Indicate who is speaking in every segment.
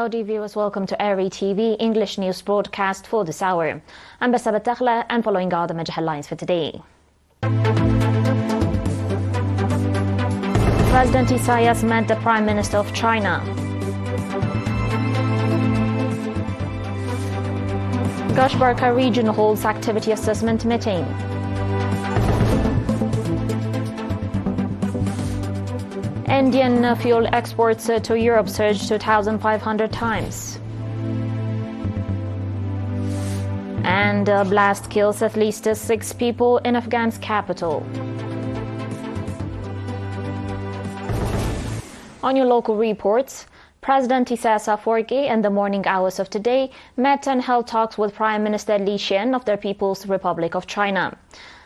Speaker 1: Saudi viewers, welcome to ERi-TV English news broadcast for this hour. I'm Bessa Batakhla, and following are the major headlines for today. President Isaias met the Prime Minister of China. Gashaka region holds activity assessment meeting. Indian fuel exports to Europe surged 2,500 times. And a blast kills at least 6 people in Afghan's capital. On your local reports, President Isaias in the morning hours of today met and held talks with Prime Minister Li Qian of the People's Republic of China.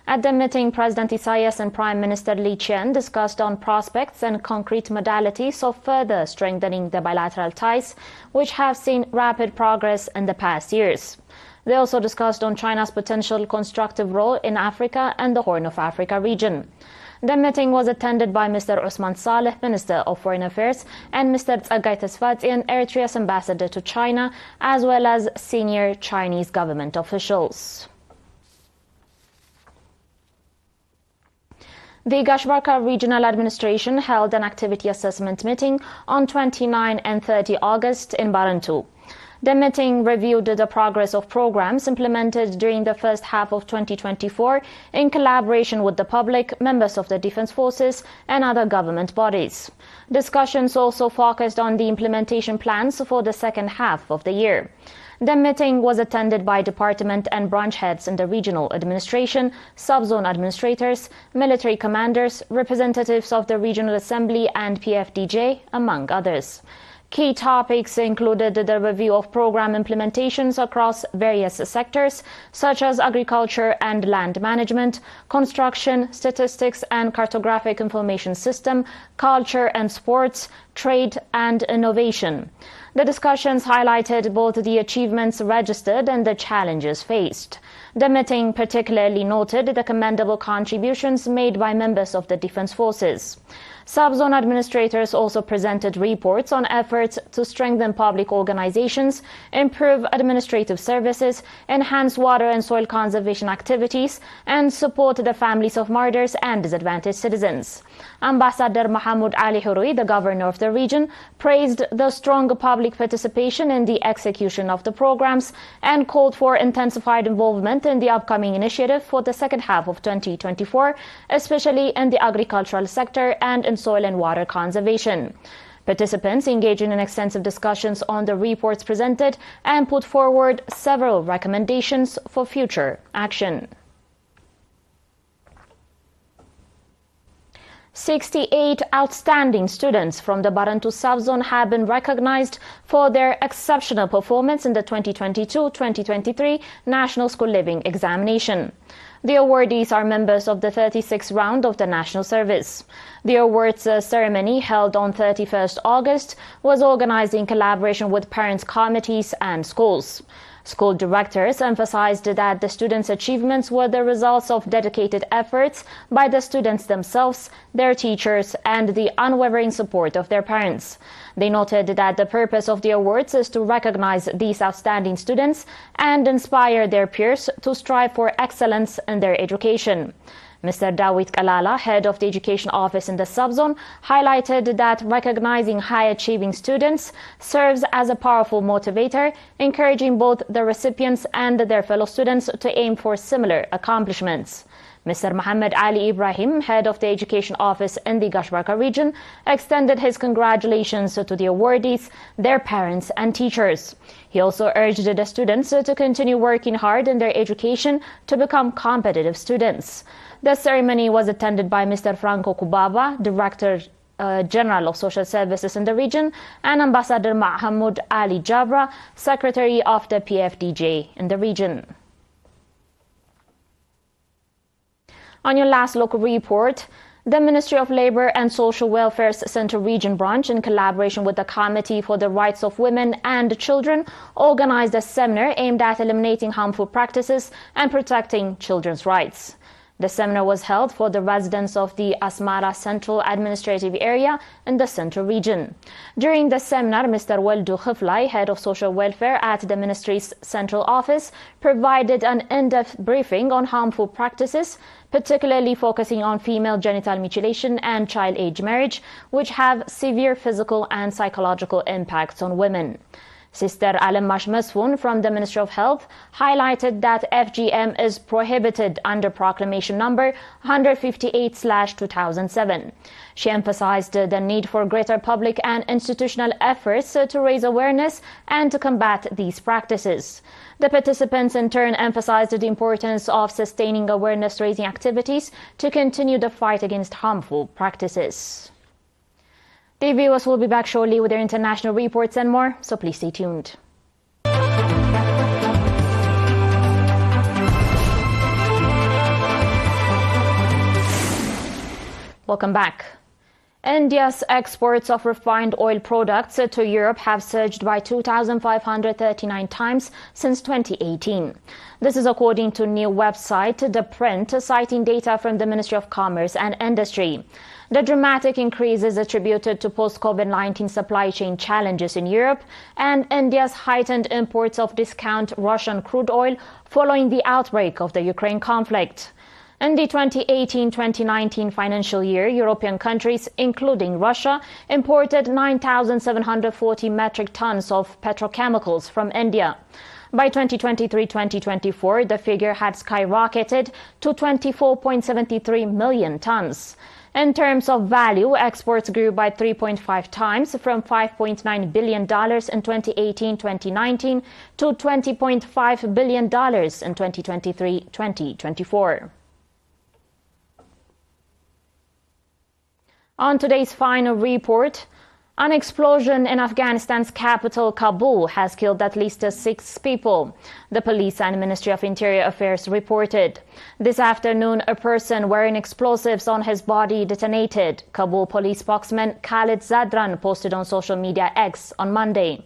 Speaker 1: At the meeting, President Isaias and Prime Minister Li Qian discussed on prospects and concrete modalities of further strengthening the bilateral ties, which have seen rapid progress in the past years. They also discussed on China's potential constructive role in Africa and the Horn of Africa region. The meeting was attended by Mr. Osman Saleh, Minister of Foreign Affairs, and Mr. Tsagay Tesfatian, Eritrea's ambassador to China, as well as senior Chinese government officials. The Gashaka Regional Administration held an activity assessment meeting on 29 and 30 August in Barantu. The meeting reviewed the progress of programs implemented during the first half of 2024 in collaboration with the public, members of the defense forces, and other government bodies. Discussions also focused on the implementation plans for the second half of the year. The meeting was attended by department and branch heads in the regional administration, sub-zone administrators, military commanders, representatives of the Regional Assembly and PFDJ, among others. Key topics included the review of program implementations across various sectors, such as agriculture and land management, construction, statistics and cartographic information system, culture and sports, trade and innovation. The discussions highlighted both the achievements registered and the challenges faced. The meeting particularly noted the commendable contributions made by members of the defense forces. Sub-zone administrators also presented reports on efforts to strengthen public organizations, improve administrative services, enhance water and soil conservation activities, and support the families of martyrs and disadvantaged citizens. Ambassador Mahmoud Ali Hurui, the governor of the region, praised the strong public participation in the execution of the programs and called for intensified involvement in the upcoming initiative for the second half of 2024, especially in the agricultural sector and in soil and water conservation. Participants engaged in extensive discussions on the reports presented and put forward several recommendations for future action. 68 outstanding students from the Barantu subzone have been recognized for their exceptional performance in the 2022-2023 National School Living Examination. The awardees are members of the 36th round of the National Service. The awards ceremony, held on 31st August, was organized in collaboration with parents' committees and schools. School directors emphasized that the students' achievements were the results of dedicated efforts by the students themselves, their teachers, and the unwavering support of their parents. They noted that the purpose of the awards is to recognize these outstanding students and inspire their peers to strive for excellence in their education. Mr. Dawit Kalala, head of the education office in the subzone, highlighted that recognizing high-achieving students serves as a powerful motivator, encouraging both the recipients and their fellow students to aim for similar accomplishments. Mr. Muhammad Ali Ibrahim, head of the education office in the Gashaka region, extended his congratulations to the awardees, their parents and teachers. He also urged the students to continue working hard in their education to become competitive students. The ceremony was attended by Mr. Franco Kubaba, Director General of Social Services in the region, and Ambassador Mahmoud Ali Jabra, Secretary of the PFDJ in the region. On your last local report, the Ministry of Labour and Social Welfare's Central Region Branch, in collaboration with the Committee for the Rights of Women and Children, organized a seminar aimed at eliminating harmful practices and protecting children's rights. The seminar was held for the residents of the Asmara Central Administrative Area in the Central Region. During the seminar, Mr. Weldu Khiflai, Head of Social Welfare at the Ministry's Central Office, provided an in-depth briefing on harmful practices, particularly focusing on female genital mutilation and child-age marriage, which have severe physical and psychological impacts on women. Sister Alemash Masfoun from the Ministry of Health highlighted that FGM is prohibited under Proclamation number 158/2007. She emphasized the need for greater public and institutional efforts to raise awareness and to combat these practices. The participants in turn emphasized the importance of sustaining awareness-raising activities to continue the fight against harmful practices. The viewers will be back shortly with their international reports and more, so please stay tuned. Welcome back. India's exports of refined oil products to Europe have surged by 2,539 times since 2018. This is according to new website The Print, citing data from the Ministry of Commerce and Industry. The dramatic increase is attributed to post-COVID-19 supply chain challenges in Europe and India's heightened imports of discount Russian crude oil following the outbreak of the Ukraine conflict. In the 2018-2019 financial year, European countries, including Russia, imported 9,740 metric tons of petrochemicals from India. By 2023-2024, the figure had skyrocketed to 24.73 million tons. In terms of value, exports grew by 3.5 times from $5.9 billion in 2018-2019 to $20.5 billion in 2023-2024. On today's final report, an explosion in Afghanistan's capital, Kabul, has killed at least 6 people, the police and Ministry of Interior Affairs reported. This afternoon, a person wearing explosives on his body detonated, Kabul police spokesman Khalid Zadran posted on social media X on Monday.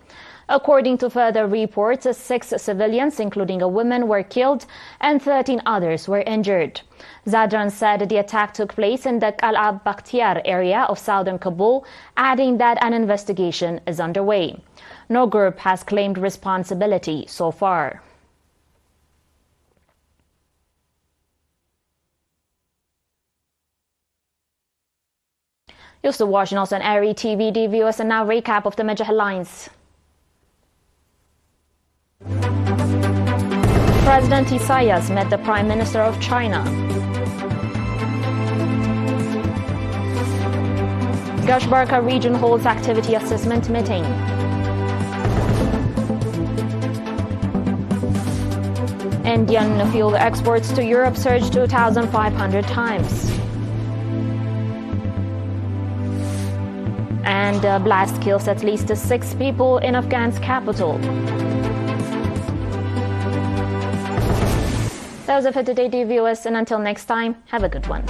Speaker 1: According to further reports, 6 civilians, including a woman, were killed and 13 others were injured. Zadran said the attack took place in the Qal'ab Bakhtiar area of southern Kabul, adding that an investigation is underway. No group has claimed responsibility so far. You're still watching us on ERi-TV, viewers, and now recap of the major headlines. President Isaias met the Prime Minister of China. Gashaka region holds activity assessment meeting. Indian fuel exports to Europe surged 2,500 times. And a blast kills at least 6 people in Afghan's capital. That was it for today, dear viewers, and until next time, have a good one.